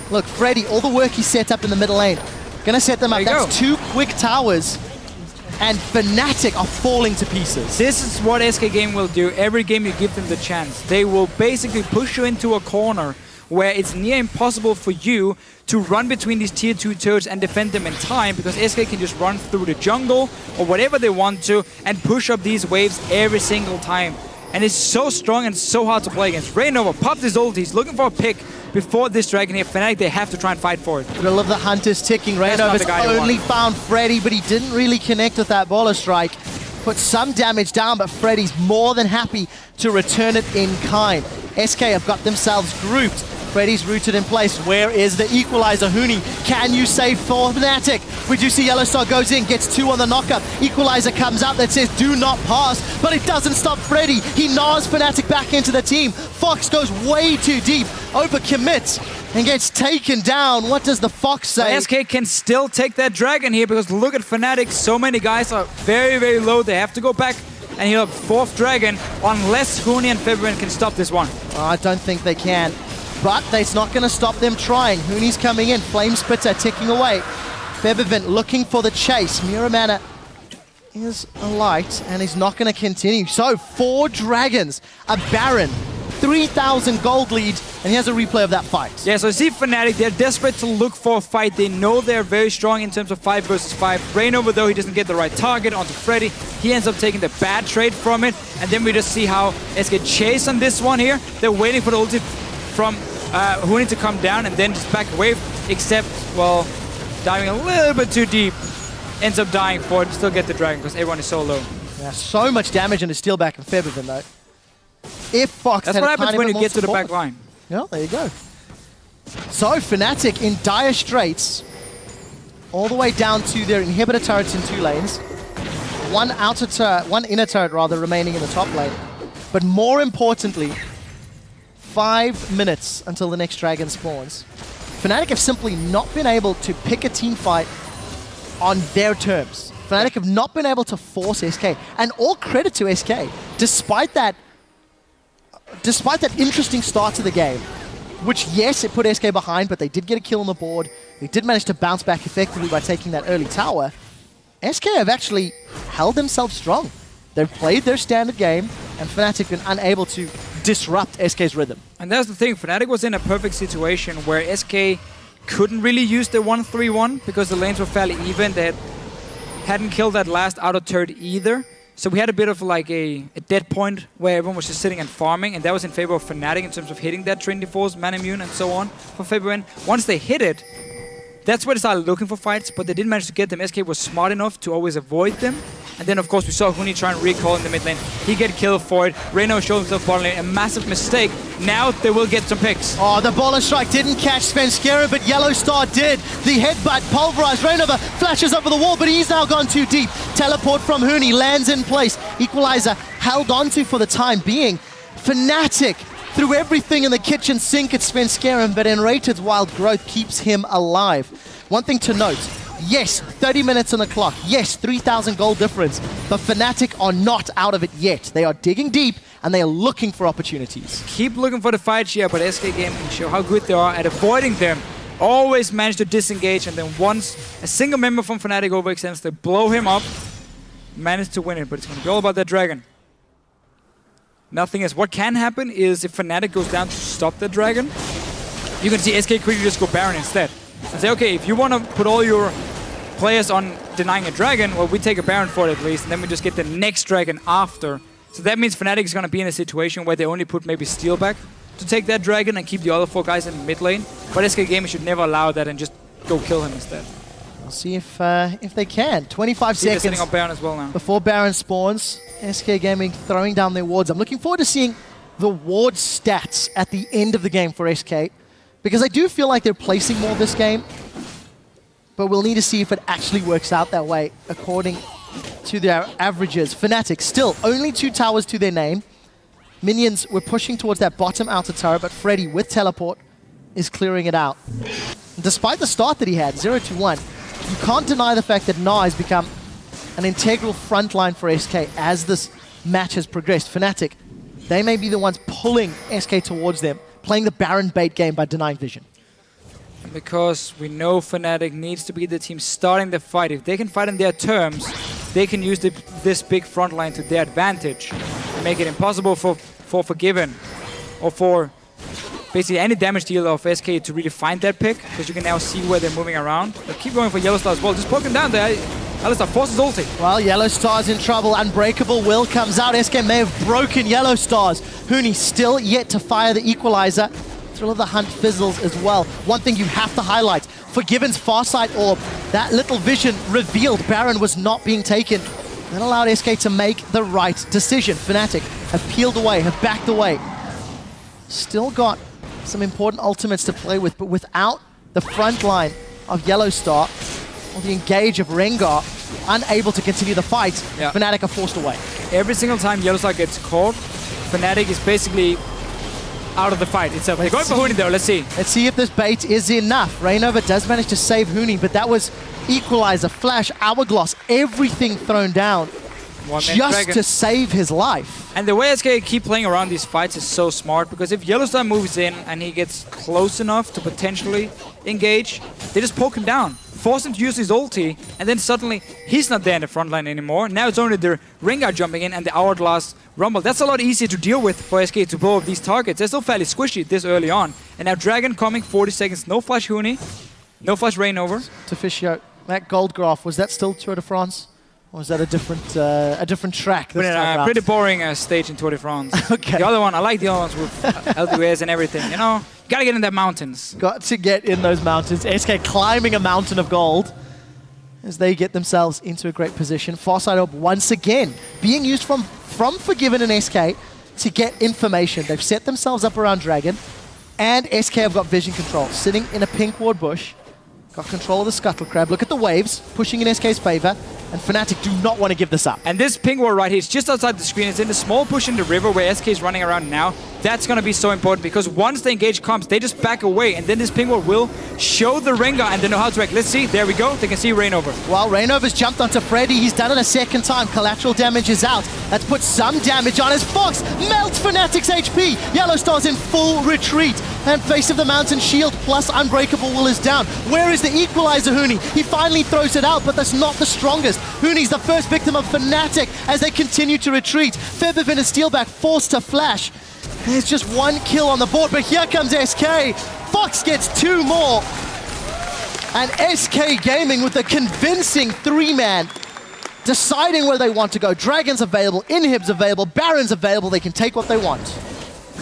Look, Freddy, all the work he set up in the middle lane, gonna set them up. That's 2 quick towers, and Fnatic are falling to pieces. This is what SK Game will do every game you give them the chance. They will basically push you into a corner where it's near impossible for you to run between these tier 2 turrets and defend them in time, because SK can just run through the jungle or whatever they want to and push up these waves every single time. And it's so strong and so hard to play against. Reignover popped his ult, he's looking for a pick before this dragon here. Fnatic, they have to try and fight for it. Thrill of the Hunt is ticking. Reignover's only found Freddy, but he didn't really connect with that baller strike. Put some damage down, but Freddy's more than happy to return it in kind. SK have got themselves grouped. Freddy's rooted in place. Where is the equalizer? Huni, can you save for Fnatic? We do see YellowStar goes in, gets 2 on the knockup. Equalizer comes out that says do not pass, but it doesn't stop Freddy. He gnaws Fnatic back into the team. Fox goes way too deep, overcommits, and gets taken down. What does the Fox say? SK can still take that dragon here, because look at Fnatic. So many guys are very, very low. They have to go back and heal up 4th dragon, unless Huni and Febiven can stop this one. I don't think they can. But it's not going to stop them trying. Huni's coming in. Flame Spitter ticking away. Febiven looking for the chase. Muramana is a light, and he's not going to continue. So, 4 dragons, a Baron, 3,000 gold lead, and he has a replay of that fight. Yeah, so see Fnatic, they're desperate to look for a fight. They know they're very strong in terms of 5 versus 5. Reignover, though, he doesn't get the right target onto Freddy. He ends up taking the bad trade from it, and then we just see how SK chase on this one here. They're waiting for the ulti from Huni to come down and then just back away, except, well, diving a little bit too deep. Ends up dying for it, still get the dragon because everyone is so low. Yeah, so much damage into Steelback and Febiven, though. If Fox That's what happens when you get to the back line. Yeah, there you go. So, Fnatic in dire straits, all the way down to their inhibitor turrets in 2 lanes. One inner turret rather remaining in the top lane. But more importantly, 5 minutes until the next dragon spawns. Fnatic have simply not been able to pick a team fight on their terms. Fnatic have not been able to force SK, and all credit to SK, despite that interesting start to the game, which, yes, it put SK behind, but they did get a kill on the board. They did manage to bounce back effectively by taking that early tower. SK have actually held themselves strong. They've played their standard game, and Fnatic been unable to disrupt SK's rhythm. And that's the thing, Fnatic was in a perfect situation where SK couldn't really use the 1-3-1 because the lanes were fairly even. They hadn't killed that last outer turret either. So we had a bit of like a dead point where everyone was just sitting and farming, and that was in favor of Fnatic in terms of hitting that Trinity Force, Man Immune, and so on for Febiven. Once they hit it, that's where they started looking for fights, but they didn't manage to get them. SK was smart enough to always avoid them. And then, of course, we saw Huni try and recall in the mid lane. He get killed for it. Reignover showed himself bottom lane. A massive mistake. Now they will get some picks. Oh, the baller strike didn't catch Svenskeren, but YellowStar did. The headbutt pulverized. Reignover flashes over the wall, but he's now gone too deep. Teleport from Huni lands in place. Equalizer held onto for the time being. Fnatic threw everything in the kitchen sink at Svenskeren, but nRated's wild growth keeps him alive. One thing to note. Yes, 30 minutes on the clock. Yes, 3,000 gold difference. But Fnatic are not out of it yet. They are digging deep, and they are looking for opportunities. Keep looking for the fights here, but SK Gaming show how good they are at avoiding them. Always manage to disengage, and then once a single member from Fnatic overextends, they blow him up. Manage to win it, but it's going to be all about that dragon. Nothing is. What can happen is if Fnatic goes down to stop the dragon, you can see SK quickly just go Baron instead. And say, okay, if you want to put all your players on denying a dragon, well, we take a Baron for it at least, and then we just get the next dragon after. So that means Fnatic is going to be in a situation where they only put maybe Steelback to take that dragon and keep the other 4 guys in the mid lane. But SK Gaming should never allow that and just go kill him instead. We'll see if they can. 25 seconds setting up Baron as well now. Before Baron spawns. SK Gaming throwing down their wards. I'm looking forward to seeing the ward stats at the end of the game for SK, because I do feel like they're placing more this game, but we'll need to see if it actually works out that way according to their averages. Fnatic still only 2 towers to their name. Minions were pushing towards that bottom outer turret, but Freddy with teleport is clearing it out. And despite the start that he had, 0-1, you can't deny the fact that Gnar has become an integral frontline for SK as this match has progressed. Fnatic, they may be the ones pulling SK towards them, playing the Baron bait game by denying vision. Because we know Fnatic needs to be the team starting the fight. If they can fight on their terms, they can use this big front line to their advantage. Make it impossible for Forgiven or for basically any damage deal of SK to really find that pick, because you can now see where they're moving around. They keep going for YellowStar as well. Just poke him down there. Alistar forces ulti. Well, YellowStar's in trouble. Unbreakable Will comes out. SK may have broken YellowStar's. Huni still yet to fire the equalizer. Thrill of the Hunt fizzles as well. One thing you have to highlight, Forgiven's Farsight Orb, that little vision revealed Baron was not being taken. That allowed SK to make the right decision. Fnatic have peeled away, have backed away. Still got some important ultimates to play with, but without the front line of YellowStar, or the engage of Rengar, unable to continue the fight, Fnatic are forced away. Every single time YellowStar gets caught, Fnatic is basically out of the fight itself. They're going for Huni though, let's see. Let's see if this bait is enough. Reignover does manage to save Huni, but that was equalizer, flash, hourglass, everything thrown down just to save his life. And the way SK keep playing around these fights is so smart, because if YellowStar moves in and he gets close enough to potentially engage, they just poke him down, force him to use his ulti, and then suddenly he's not there in the front line anymore. Now it's only the Rengar jumping in and the hourglass rumble. That's a lot easier to deal with for SK to blow up these targets. They're still fairly squishy this early on. And now Dragon coming, 40 seconds, no flash Huni, no flash Reignover. Deficio, that gold graph, was that still Tour de France? Or was that a different track this time around? Pretty boring stage in Tour de France. Okay. The other one, I like the other ones with LDUs and everything, you know? Gotta get in that mountains. Got to get in those mountains. SK climbing a mountain of gold as they get themselves into a great position. Farsight Orb once again being used from Forgiven and SK to get information. They've set themselves up around Dragon, and SK have got vision control. Sitting in a pink ward bush, got control of the Scuttle Crab. Look at the waves pushing in SK's favor, and Fnatic do not want to give this up. And this pink ward right here is just outside the screen. It's in the small push in the river where SK is running around now. That's going to be so important, because once the engage comes, they just back away, and then this pink ward will show the Rengar, and they know how to act. Let's see. There we go. They can see Reignover. Well, Reignover's jumped onto Freddy. He's done it a second time. Collateral damage is out. Let's put some damage on as Fox melts Fnatic's HP. YellowStar's in full retreat. And face of the mountain shield plus Unbreakable Will is down. Where is the equalizer, Huni? He finally throws it out, but that's not the strongest. Huni's the first victim of Fnatic as they continue to retreat. Febiven and Steelback forced to flash. There's just one kill on the board, but here comes SK. Fox gets two more. And SK Gaming with a convincing three-man, deciding where they want to go. Dragon's available, Inhib's available, Baron's available. They can take what they want.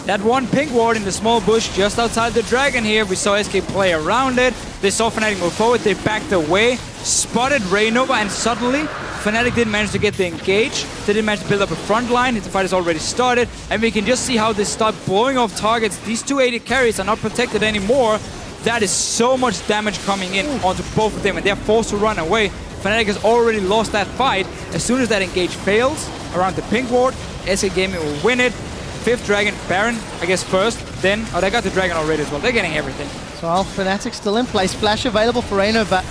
That one pink ward in the small bush just outside the Dragon here. We saw SK play around it. They saw Fnatic move forward. They backed away, spotted Reignover, and suddenly Fnatic didn't manage to get the engage. They didn't manage to build up a front line. The fight has already started. And we can just see how they start blowing off targets. These two AD carries are not protected anymore. That is so much damage coming in onto both of them, and they're forced to run away. Fnatic has already lost that fight. As soon as that engage fails around the pink ward, SK Gaming will win it. Fifth Dragon, Baron, I guess first, then... Oh, they got the Dragon already as well. They're getting everything. So Fnatic still in place. Flash available for Reignover, but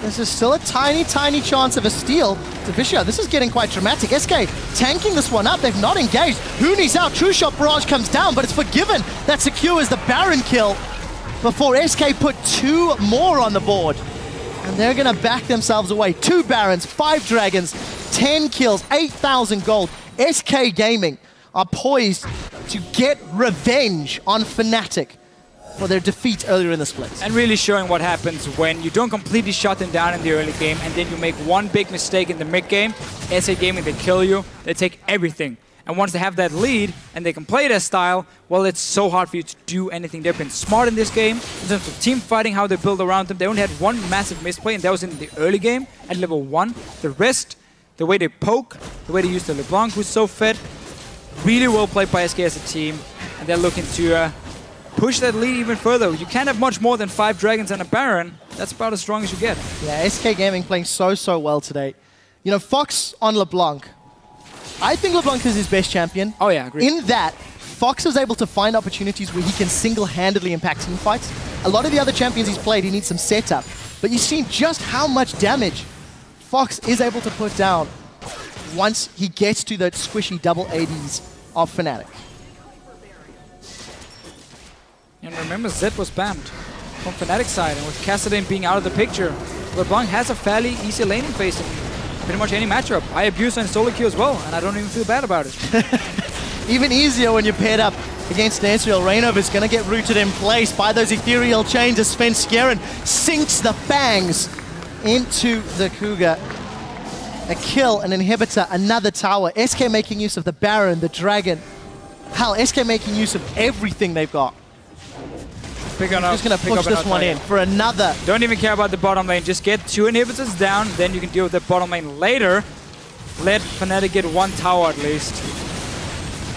this is still a tiny, tiny chance of a steal. Deficio, this is getting quite dramatic. SK tanking this one up. They've not engaged. Huni's out. True Shot Barrage comes down, but it's Forgiven that secures the Baron kill before SK put two more on the board. And they're going to back themselves away. 2 Barons, 5 Dragons, 10 kills, 8,000 gold. SK Gaming are poised to get revenge on Fnatic for their defeat earlier in the split. And really showing what happens when you don't completely shut them down in the early game and then you make one big mistake in the mid game. SK Gaming, they kill you, they take everything. And once they have that lead and they can play their style, well, it's so hard for you to do anything. They've been smart in this game in terms of team fighting, how they build around them. They only had one massive misplay, and that was in the early game at level 1. The rest, the way they poke, the way they use the LeBLanc, who's so fed, really well played by SK as a team, and they're looking to push that lead even further. You can't have much more than 5 Dragons and a Baron. That's about as strong as you get. Yeah, SK Gaming playing so well today. You know, Fox on LeBLanc. I think LeBLanc is his best champion. Oh yeah, agreed. In that, Fox is able to find opportunities where he can single-handedly impact team fights. A lot of the other champions he's played, he needs some setup. But you've seen just how much damage Fox is able to put down once he gets to the squishy double ADs of Fnatic. And remember, Zed was banned from Fnatic side, and with Kassadin being out of the picture, LeBLanc has a fairly easy laning phase in pretty much any matchup. I abuse and solo queue as well, and I don't even feel bad about it. Even easier when you're paired up against Ezreal. Reignover is going to get rooted in place by those ethereal chains as Svenskeren sinks the fangs into the Cougar. A kill, an inhibitor, another tower. SK making use of the Baron, the Dragon. Hell, SK making use of everything they've got. Just going to push this one in for another. Don't even care about the bottom lane. Just get 2 inhibitors down, then you can deal with the bottom lane later. Let Fnatic get 1 tower at least.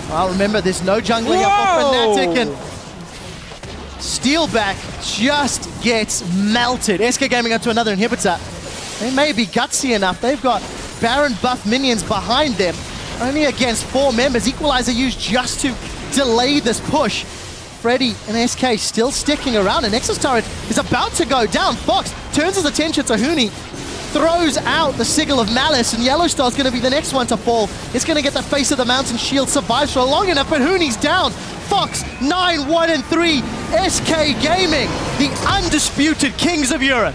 Well, remember, there's no jungling up for Fnatic, and Steelback just gets melted. SK Gaming up to another inhibitor. They may be gutsy enough. They've got Baron buff minions behind them. Only against 4 members. Equalizer used just to delay this push. Freddy and SK still sticking around, and Nexus turret is about to go down. Fox turns his attention to Huni, throws out the Sigil of Malice, and YellowStar is going to be the next one to fall. It's going to get the face of the mountain shield, survives for long enough, but Huni's down. Fox 9, 1, and 3. SK Gaming, the undisputed kings of Europe.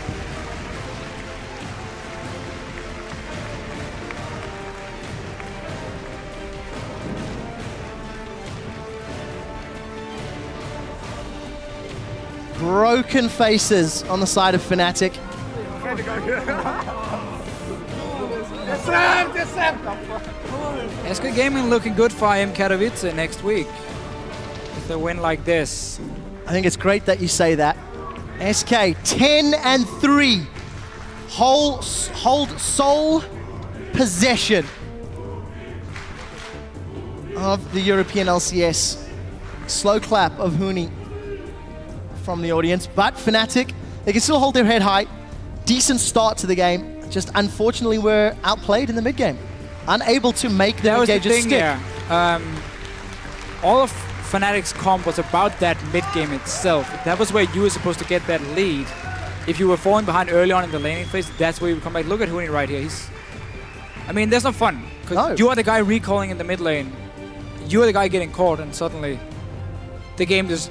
Broken faces on the side of Fnatic. SK Gaming looking good for IM Katowice next week. If they win like this. I think it's great that you say that. SK 10 and 3. Hold sole possession of the European LCS. Slow clap of Huni from the audience, but Fnatic, they can still hold their head high. Decent start to the game, just unfortunately were outplayed in the mid game. Unable to make their engages stick. Yeah. All of Fnatic's comp was about that mid game itself. That was where you were supposed to get that lead. If you were falling behind early on in the laning phase, that's where you would come back. Look at Huni right here. I mean, that's not fun. Because you are the guy recalling in the mid lane. You are the guy getting caught, and suddenly the game just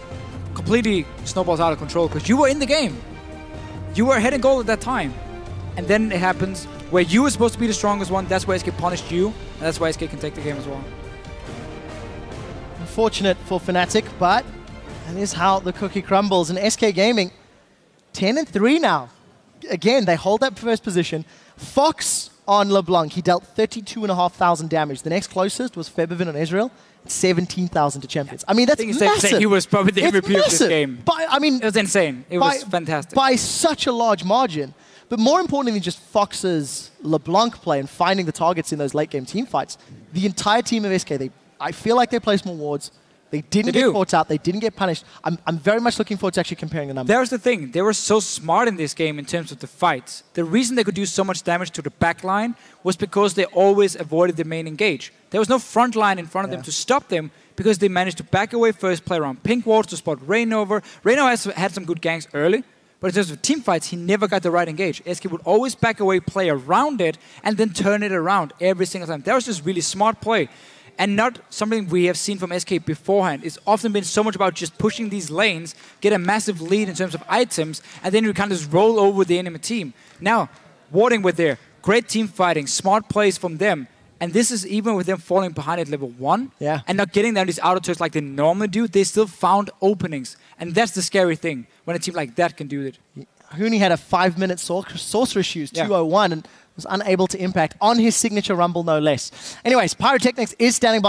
completely snowballs out of control because you were in the game. You were ahead in goal at that time. And then it happens where you were supposed to be the strongest one. That's where SK punished you. And that's why SK can take the game as well. Unfortunate for Fnatic, but that is how the cookie crumbles. And SK Gaming, 10 and 3 now. Again, they hold that first position. Fox on LeBLanc, he dealt 32,500 damage. The next closest was Febiven on Ezreal. 17,000 to champions. I mean, that's massive. He was probably the MVP of this game. I mean, it was insane. It was fantastic. By such a large margin. But more importantly than just Fox's LeBLanc play and finding the targets in those late game team fights, the entire team of SK, I feel like they placed more wards. They didn't get caught out. They didn't get punished. I'm very much looking forward to actually comparing the numbers. There's the thing. They were so smart in this game in terms of the fights. The reason they could do so much damage to the back line was because they always avoided the main engage. There was no front line in front of them to stop them because they managed to back away first, play around pink wards to spot Reignover. Reignover has had some good ganks early, but in terms of team fights, he never got the right engage. SK would always back away, play around it, and then turn it around every single time. That was just really smart play. And not something we have seen from SK beforehand. It's often been so much about just pushing these lanes, get a massive lead in terms of items, and then you kind of just roll over the enemy team. Now, warding with their great team fighting, smart plays from them, and this is even with them falling behind at level 1 and not getting down these auto turrets like they normally do, they still found openings. And that's the scary thing, when a team like that can do it. Huni had a 5-minute sorcerer shoes, 201, and was unable to impact on his signature rumble, no less. Anyways, Pyratechnics is standing by.